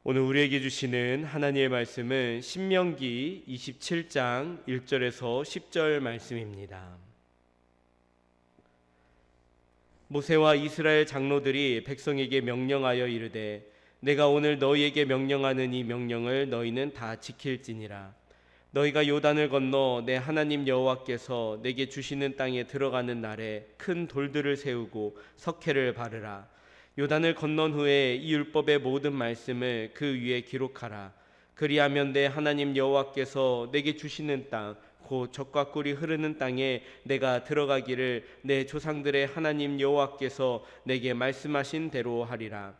오늘 우리에게 주시는 하나님의 말씀은 신명기 27장 1절에서 10절 말씀입니다. 모세와 이스라엘 장로들이 백성에게 명령하여 이르되 내가 오늘 너희에게 명령하는 이 명령을 너희는 다 지킬지니라. 너희가 요단을 건너 내 하나님 여호와께서 내게 주시는 땅에 들어가는 날에 큰 돌들을 세우고 석회를 바르라. 요단을 건넌 후에 이 율법의 모든 말씀을 그 위에 기록하라. 그리하면 내 하나님 여호와께서 내게 주시는 땅 곧 젖과 꿀이 흐르는 땅에 내가 들어가기를 내 조상들의 하나님 여호와께서 내게 말씀하신 대로 하리라.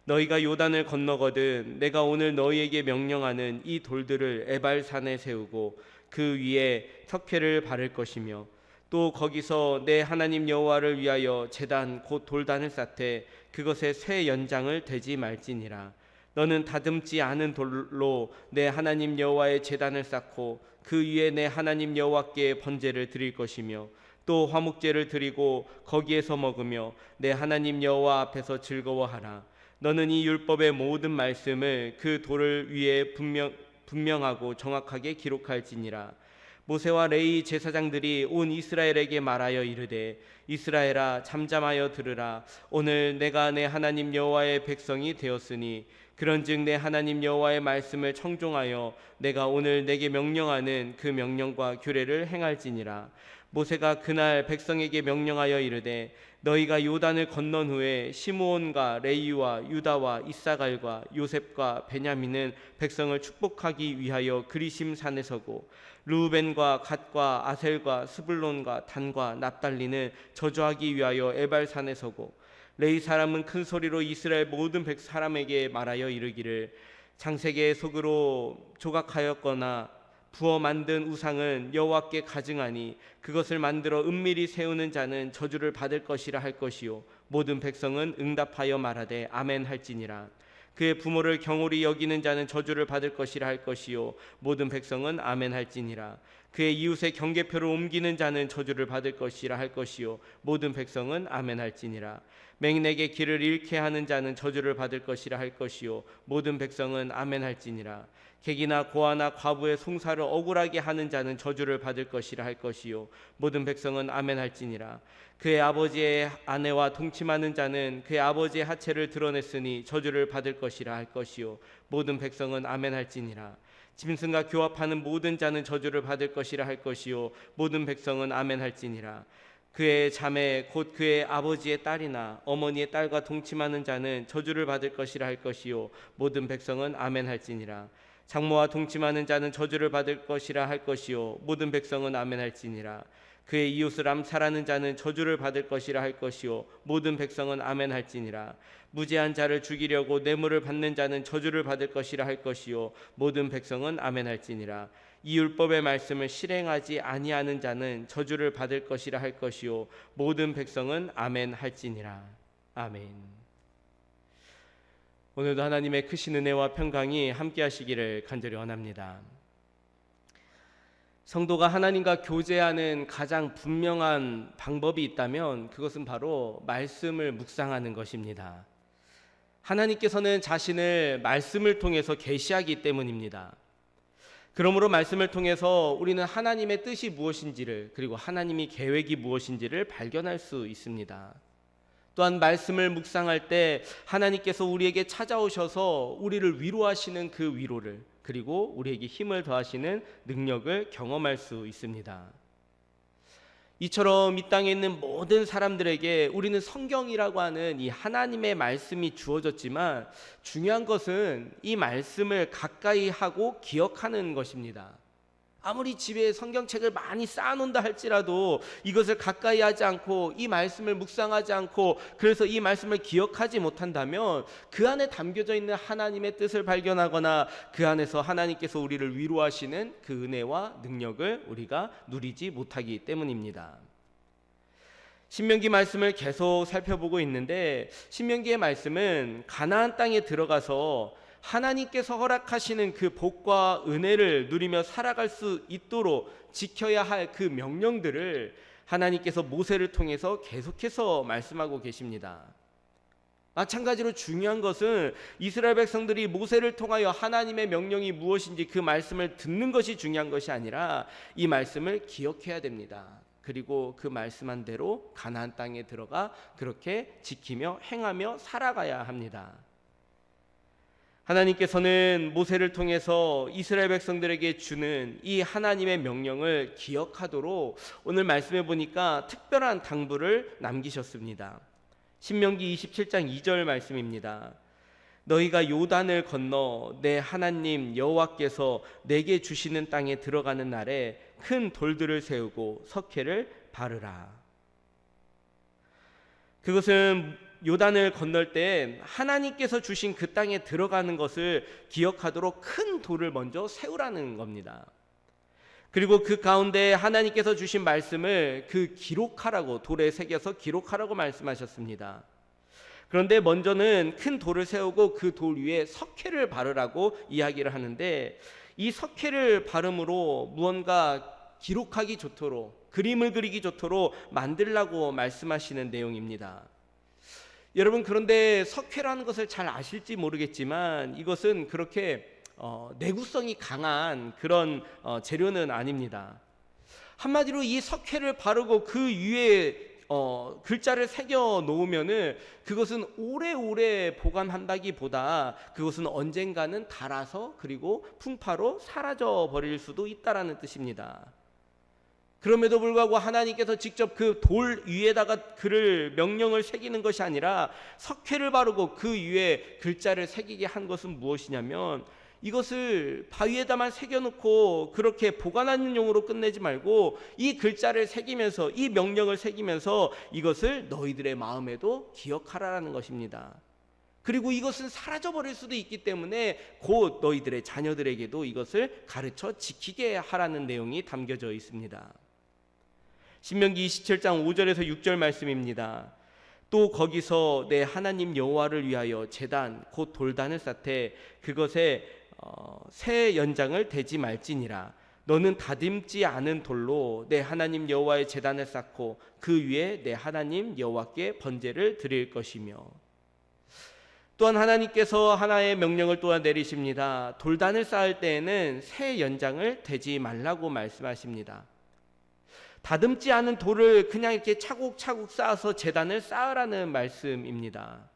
너희가 요단을 건너거든 내가 오늘 너희에게 명령하는 이 돌들을 에발산에 세우고 그 위에 석회를 바를 것이며 또 거기서 내 하나님 여호와를 위하여 제단 곧 돌단을 쌓되 그것에 쇠 연장을 대지 말지니라. 너는 다듬지 않은 돌로 내 하나님 여호와의 제단을 쌓고 그 위에 내 하나님 여호와께 번제를 드릴 것이며 또 화목제를 드리고 거기에서 먹으며 내 하나님 여호와 앞에서 즐거워하라. 너는 이 율법의 모든 말씀을 그 돌을 위에 분명하고 정확하게 기록할지니라. 모세와 레위 제사장들이 온 이스라엘에게 말하여 이르되 이스라엘아 잠잠하여 들으라. 오늘 내가 내 하나님 여호와의 백성이 되었으니 그런즉 내 하나님 여호와의 말씀을 청종하여 내가 오늘 내게 명령하는 그 명령과 규례를 행할지니라. 모세가 그날 백성에게 명령하여 이르되 너희가 요단을 건넌 후에 시므온과 레위와 유다와 이사갈과 요셉과 베냐민은 백성을 축복하기 위하여 그리심 산에 서고 르우벤과 갓과 아셀과 스불론과 단과 납달리는 저주하기 위하여 에발산에 서고 레위 사람은 큰 소리로 이스라엘 모든 백 사람에게 말하여 이르기를 장색의 속으로 조각하였거나 부어 만든 우상은 여호와께 가증하니 그것을 만들어 은밀히 세우는 자는 저주를 받을 것이라 할 것이요 모든 백성은 응답하여 말하되 아멘 할지니라. 그의 부모를 경홀히 여기는 자는 저주를 받을 것이라 할 것이요 모든 백성은 아멘 할지니라. 그의 이웃의 경계표를 옮기는 자는 저주를 받을 것이라 할 것이요 모든 백성은 아멘 할지니라. 맹인에게 길을 잃게 하는 자는 저주를 받을 것이라 할 것이요 모든 백성은 아멘 할지니라. 객이나 고아나 과부의 송사를 억울하게 하는 자는 저주를 받을 것이라 할 것이요 모든 백성은 아멘 할지니라. 그의 아버지의 아내와 동침하는 자는 그의 아버지의 하체를 드러냈으니 저주를 받을 것이라 할 것이요 모든 백성은 아멘 할지니라. 짐승과 교합하는 모든 자는 저주를 받을 것이라 할 것이요 모든 백성은 아멘 할지니라. 그의 자매 곧 그의 아버지의 딸이나 어머니의 딸과 동침하는 자는 저주를 받을 것이라 할 것이요 모든 백성은 아멘 할지니라. 장모와 동침하는 자는 저주를 받을 것이라 할 것이요 모든 백성은 아멘 할지니라. 그의 이웃을 암살하는 자는 저주를 받을 것이라 할 것이요 모든 백성은 아멘 할지니라. 무죄한 자를 죽이려고 뇌물을 받는 자는 저주를 받을 것이라 할 것이요 모든 백성은 아멘 할지니라. 이 율법의 말씀을 실행하지 아니하는 자는 저주를 받을 것이라 할 것이요 모든 백성은 아멘 할지니라. 아멘. 오늘도 하나님의 크신 은혜와 평강이 함께 하시기를 간절히 원합니다. 성도가 하나님과 교제하는 가장 분명한 방법이 있다면 그것은 바로 말씀을 묵상하는 것입니다. 하나님께서는 자신을 말씀을 통해서 계시하기 때문입니다. 그러므로 말씀을 통해서 우리는 하나님의 뜻이 무엇인지를 그리고 하나님의 계획이 무엇인지를 발견할 수 있습니다. 또한 말씀을 묵상할 때 하나님께서 우리에게 찾아오셔서 우리를 위로하시는 그 위로를 그리고 우리에게 힘을 더하시는 능력을 경험할 수 있습니다. 이처럼 이 땅에 있는 모든 사람들에게 우리는 성경이라고 하는 이 하나님의 말씀이 주어졌지만 중요한 것은 이 말씀을 가까이 하고 기억하는 것입니다. 아무리 집에 성경책을 많이 쌓아놓는다 할지라도 이것을 가까이 하지 않고 이 말씀을 묵상하지 않고 그래서 이 말씀을 기억하지 못한다면 그 안에 담겨져 있는 하나님의 뜻을 발견하거나 그 안에서 하나님께서 우리를 위로하시는 그 은혜와 능력을 우리가 누리지 못하기 때문입니다. 신명기 말씀을 계속 살펴보고 있는데 신명기의 말씀은 가나안 땅에 들어가서 하나님께서 허락하시는 그 복과 은혜를 누리며 살아갈 수 있도록 지켜야 할 그 명령들을 하나님께서 모세를 통해서 계속해서 말씀하고 계십니다. 마찬가지로 중요한 것은 이스라엘 백성들이 모세를 통하여 하나님의 명령이 무엇인지 그 말씀을 듣는 것이 중요한 것이 아니라 이 말씀을 기억해야 됩니다. 그리고 그 말씀한 대로 가나안 땅에 들어가 그렇게 지키며 행하며 살아가야 합니다. 하나님께서는 모세를 통해서 이스라엘 백성들에게 주는 이 하나님의 명령을 기억하도록 오늘 말씀해 보니까 특별한 당부를 남기셨습니다. 신명기 27장 2절 말씀입니다. 너희가 요단을 건너 내 하나님 여호와께서 내게 주시는 땅에 들어가는 날에 큰 돌들을 세우고 석회를 바르라. 그것은 요단을 건널 때 하나님께서 주신 그 땅에 들어가는 것을 기억하도록 큰 돌을 먼저 세우라는 겁니다. 그리고 그 가운데 하나님께서 주신 말씀을 그 기록하라고, 돌에 새겨서 기록하라고 말씀하셨습니다. 그런데 먼저는 큰 돌을 세우고 그 돌 위에 석회를 바르라고 이야기를 하는데, 이 석회를 바름으로 무언가 기록하기 좋도록, 그림을 그리기 좋도록 만들라고 말씀하시는 내용입니다. 여러분, 그런데 석회라는 것을 잘 아실지 모르겠지만 이것은 그렇게 내구성이 강한 그런 재료는 아닙니다. 한마디로 이 석회를 바르고 그 위에 글자를 새겨 놓으면은 그것은 오래오래 보관한다기보다 그것은 언젠가는 닳아서 그리고 풍파로 사라져 버릴 수도 있다라는 뜻입니다. 그럼에도 불구하고 하나님께서 직접 그 돌 위에다가 글을 명령을 새기는 것이 아니라 석회를 바르고 그 위에 글자를 새기게 한 것은 무엇이냐면, 이것을 바위에다만 새겨놓고 그렇게 보관하는 용으로 끝내지 말고 이 글자를 새기면서, 이 명령을 새기면서 이것을 너희들의 마음에도 기억하라라는 것입니다. 그리고 이것은 사라져버릴 수도 있기 때문에 곧 너희들의 자녀들에게도 이것을 가르쳐 지키게 하라는 내용이 담겨져 있습니다. 신명기 27장 5절에서 6절 말씀입니다. 또 거기서 내 하나님 여호와를 위하여 제단 곧 돌단을 쌓되 그것에 새 연장을 대지 말지니라. 너는 다듬지 않은 돌로 내 하나님 여호와의 제단을 쌓고 그 위에 내 하나님 여호와께 번제를 드릴 것이며. 또한 하나님께서 하나의 명령을 또한 내리십니다. 돌단을 쌓을 때에는 새 연장을 대지 말라고 말씀하십니다. 다듬지 않은 돌을 그냥 이렇게 차곡차곡 쌓아서 제단을 쌓으라는 말씀입니다.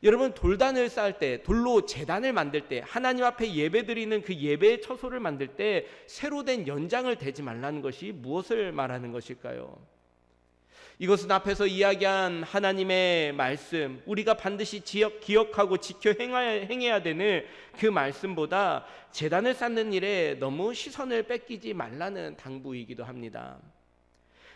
여러분, 돌단을 쌓을 때, 돌로 제단을 만들 때, 하나님 앞에 예배드리는 그 예배의 처소를 만들 때 새로 된 연장을 대지 말라는 것이 무엇을 말하는 것일까요? 이것은 앞에서 이야기한 하나님의 말씀, 우리가 반드시 기억하고 지켜 행해야 되는 그 말씀보다 제단을 쌓는 일에 너무 시선을 뺏기지 말라는 당부이기도 합니다.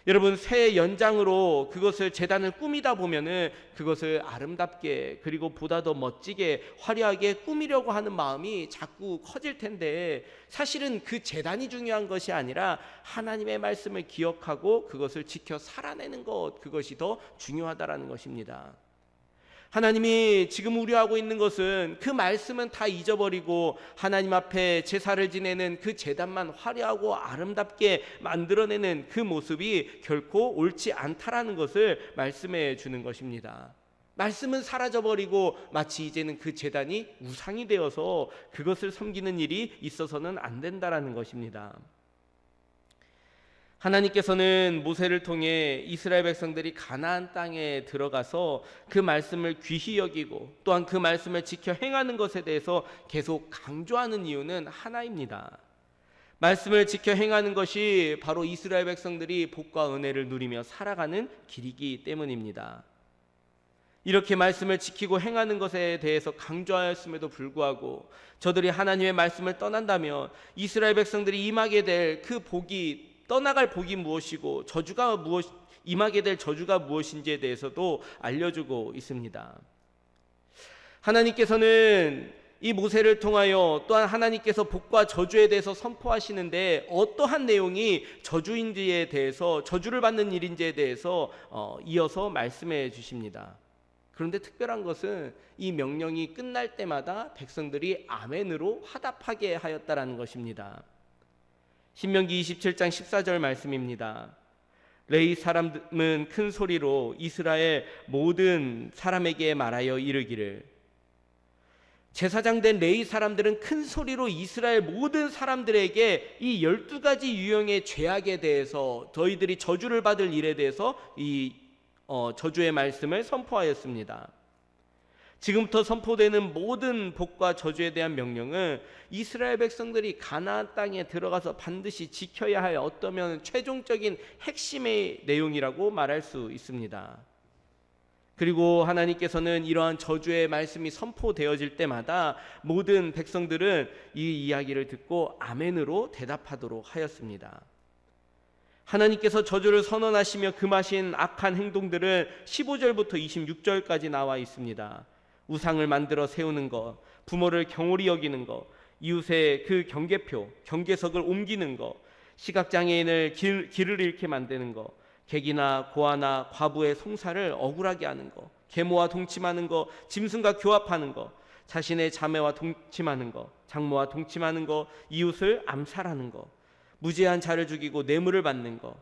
여러분, 새 연장으로 그것을 제단을 꾸미다 보면은 그것을 아름답게 그리고 보다 더 멋지게 화려하게 꾸미려고 하는 마음이 자꾸 커질 텐데, 사실은 그 제단이 중요한 것이 아니라 하나님의 말씀을 기억하고 그것을 지켜 살아내는 것, 그것이 더 중요하다라는 것입니다. 하나님이 지금 우려하고 있는 것은 그 말씀은 다 잊어버리고 하나님 앞에 제사를 지내는 그 제단만 화려하고 아름답게 만들어내는 그 모습이 결코 옳지 않다라는 것을 말씀해 주는 것입니다. 말씀은 사라져버리고 마치 이제는 그 제단이 우상이 되어서 그것을 섬기는 일이 있어서는 안 된다라는 것입니다. 하나님께서는 모세를 통해 이스라엘 백성들이 가나안 땅에 들어가서 그 말씀을 귀히 여기고 또한 그 말씀을 지켜 행하는 것에 대해서 계속 강조하는 이유는 하나입니다. 말씀을 지켜 행하는 것이 바로 이스라엘 백성들이 복과 은혜를 누리며 살아가는 길이기 때문입니다. 이렇게 말씀을 지키고 행하는 것에 대해서 강조하였음에도 불구하고 저들이 하나님의 말씀을 떠난다면 이스라엘 백성들이 임하게 될 그 복이, 떠나갈 복이 무엇이고 임하게 될 저주가 무엇인지에 대해서도 알려주고 있습니다. 하나님께서는 이 모세를 통하여 또한 하나님께서 복과 저주에 대해서 선포하시는데 어떠한 내용이 저주인지에 대해서, 저주를 받는 일인지에 대해서 이어서 말씀해 주십니다. 그런데 특별한 것은 이 명령이 끝날 때마다 백성들이 아멘으로 화답하게 하였다라는 것입니다. 신명기 27장 14절 말씀입니다. 레위 사람은 큰 소리로 이스라엘 모든 사람에게 말하여 이르기를, 제사장 된 레위 사람들은 큰 소리로 이스라엘 모든 사람들에게 이 12가지 유형의 죄악에 대해서, 너희들이 저주를 받을 일에 대해서 이 저주의 말씀을 선포하였습니다. 지금부터 선포되는 모든 복과 저주에 대한 명령은 이스라엘 백성들이 가나안 땅에 들어가서 반드시 지켜야 할 어떠면 최종적인 핵심의 내용이라고 말할 수 있습니다. 그리고 하나님께서는 이러한 저주의 말씀이 선포되어질 때마다 모든 백성들은 이 이야기를 듣고 아멘으로 대답하도록 하였습니다. 하나님께서 저주를 선언하시며 금하신 악한 행동들은 15절부터 26절까지 나와 있습니다. 우상을 만들어 세우는 것, 부모를 경홀히 여기는 것, 이웃의 그 경계표, 경계석을 옮기는 것, 시각장애인을 길을 잃게 만드는 것, 객이나 고아나 과부의 송사를 억울하게 하는 것, 계모와 동침하는 것, 짐승과 교합하는 것, 자신의 자매와 동침하는 것, 장모와 동침하는 것, 이웃을 암살하는 것, 무죄한 자를 죽이고 뇌물을 받는 것,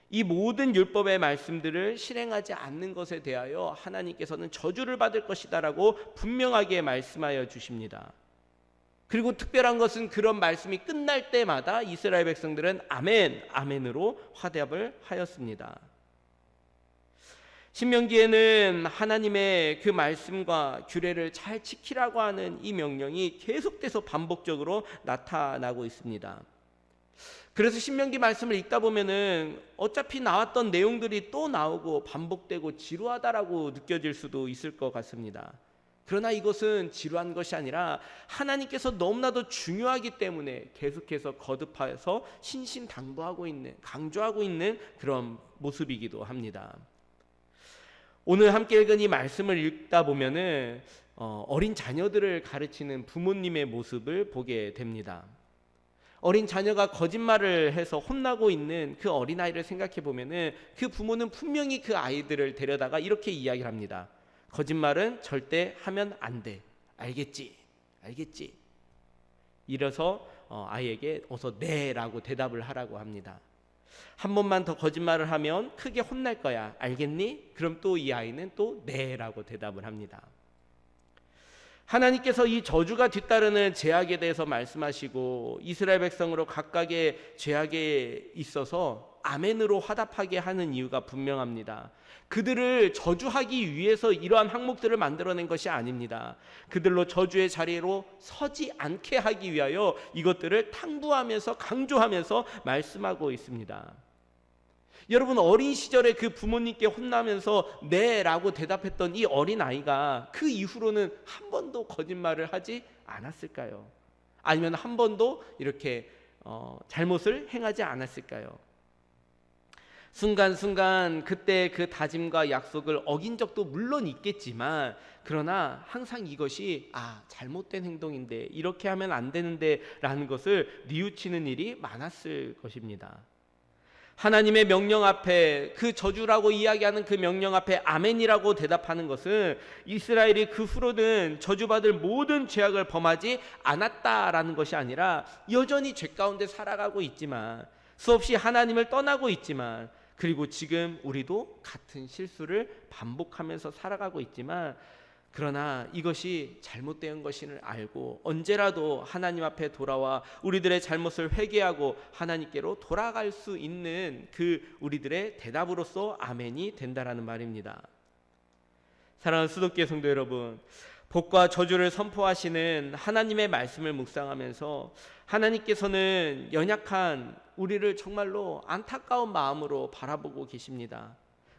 이 모든 율법의 말씀들을 실행하지 않는 것에 대하여 하나님께서는 저주를 받을 것이다라고 분명하게 말씀하여 주십니다. 그리고 특별한 것은 그런 말씀이 끝날 때마다 이스라엘 백성들은 아멘, 아멘으로 화답을 하였습니다. 신명기에는 하나님의 그 말씀과 규례를 잘 지키라고 하는 이 명령이 계속돼서 반복적으로 나타나고 있습니다. 그래서 신명기 말씀을 읽다 보면은 어차피 나왔던 내용들이 또 나오고 반복되고 지루하다라고 느껴질 수도 있을 것 같습니다. 그러나 이것은 지루한 것이 아니라 하나님께서 너무나도 중요하기 때문에 계속해서 거듭해서 신신당부하고 있는, 강조하고 있는 그런 모습이기도 합니다. 오늘 함께 읽은 이 말씀을 읽다 보면은 어린 자녀들을 가르치는 부모님의 모습을 보게 됩니다. 어린 자녀가 거짓말을 해서 혼나고 있는 그 어린아이를 생각해 보면은 그 부모는 분명히 그 아이들을 데려다가 이렇게 이야기를 합니다. 거짓말은 절대 하면 안 돼. 알겠지? 알겠지? 이래서 아이에게 어서 네 라고 대답을 하라고 합니다. 한 번만 더 거짓말을 하면 크게 혼날 거야. 알겠니? 그럼 또 이 아이는 또 네 라고 대답을 합니다. 하나님께서 이 저주가 뒤따르는 죄악에 대해서 말씀하시고 이스라엘 백성으로 각각의 죄악에 있어서 아멘으로 화답하게 하는 이유가 분명합니다. 그들을 저주하기 위해서 이러한 항목들을 만들어낸 것이 아닙니다. 그들로 저주의 자리로 서지 않게 하기 위하여 이것들을 탕구하면서 강조하면서 말씀하고 있습니다. 여러분, 어린 시절에 그 부모님께 혼나면서 네 라고 대답했던 이 어린아이가 그 이후로는 한 번도 거짓말을 하지 않았을까요? 아니면 한 번도 이렇게 잘못을 행하지 않았을까요? 순간순간 그때 그 다짐과 약속을 어긴 적도 물론 있겠지만, 그러나 항상 이것이 잘못된 행동인데, 이렇게 하면 안 되는데 라는 것을 뉘우치는 일이 많았을 것입니다. 하나님의 명령 앞에, 그 저주라고 이야기하는 그 명령 앞에 아멘이라고 대답하는 것은 이스라엘이 그 후로는 저주받을 모든 죄악을 범하지 않았다라는 것이 아니라 여전히 죄 가운데 살아가고 있지만, 수없이 하나님을 떠나고 있지만, 그리고 지금 우리도 같은 실수를 반복하면서 살아가고 있지만, 그러나 이것이 잘못된 것임을 알고 언제라도 하나님 앞에 돌아와 우리들의 잘못을 회개하고 하나님께로 돌아갈 수 있는 그 우리들의 대답으로서 아멘이 된다라는 말입니다. 사랑하는 수도교회 성도 여러분, 복과 저주를 선포하시는 하나님의 말씀을 묵상하면서 하나님께서는 연약한 우리를 정말로 안타까운 마음으로 바라보고 계십니다.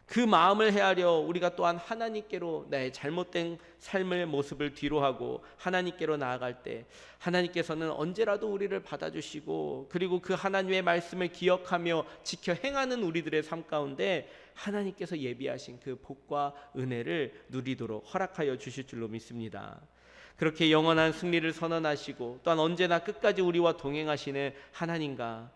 그 마음을 헤아려 우리가 또한 하나님께로 나의 잘못된 삶의 모습을 뒤로하고 하나님께로 나아갈 때 하나님께서는 언제라도 우리를 받아주시고, 그리고 그 하나님의 말씀을 기억하며 지켜 행하는 우리들의 삶 가운데 하나님께서 예비하신 그 복과 은혜를 누리도록 허락하여 주실 줄로 믿습니다. 그렇게 영원한 승리를 선언하시고 또한 언제나 끝까지 우리와 동행하시는 하나님과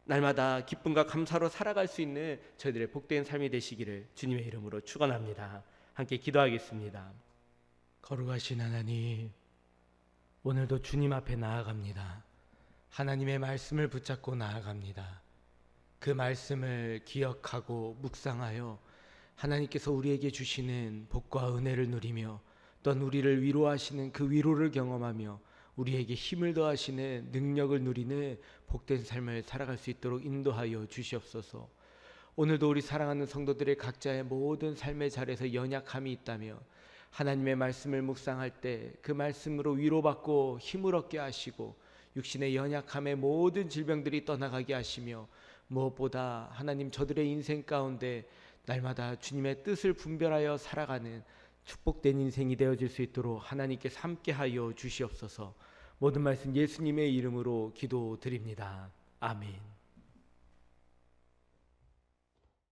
날마다 기쁨과 감사로 살아갈 수 있는 저희들의 복된 삶이 되시기를 주님의 이름으로 축원합니다. 함께 기도하겠습니다. 거룩하신 하나님, 오늘도 주님 앞에 나아갑니다. 하나님의 말씀을 붙잡고 나아갑니다. 그 말씀을 기억하고 묵상하여 하나님께서 우리에게 주시는 복과 은혜를 누리며 또한 우리를 위로하시는 그 위로를 경험하며 우리에게 힘을 더하시는 능력을 누리는 복된 삶을 살아갈 수 있도록 인도하여 주시옵소서. 오늘도 우리 사랑하는 성도들의 각자의 모든 삶의 자리에서 연약함이 있다며 하나님의 말씀을 묵상할 때 그 말씀으로 위로받고 힘을 얻게 하시고 육신의 연약함의 모든 질병들이 떠나가게 하시며 무엇보다 하나님 저들의 인생 가운데 날마다 주님의 뜻을 분별하여 살아가는 축복된 인생이 되어질 수 있도록 하나님께서 함께하여 주시옵소서. 모든 말씀 예수님의 이름으로 기도드립니다. 아멘.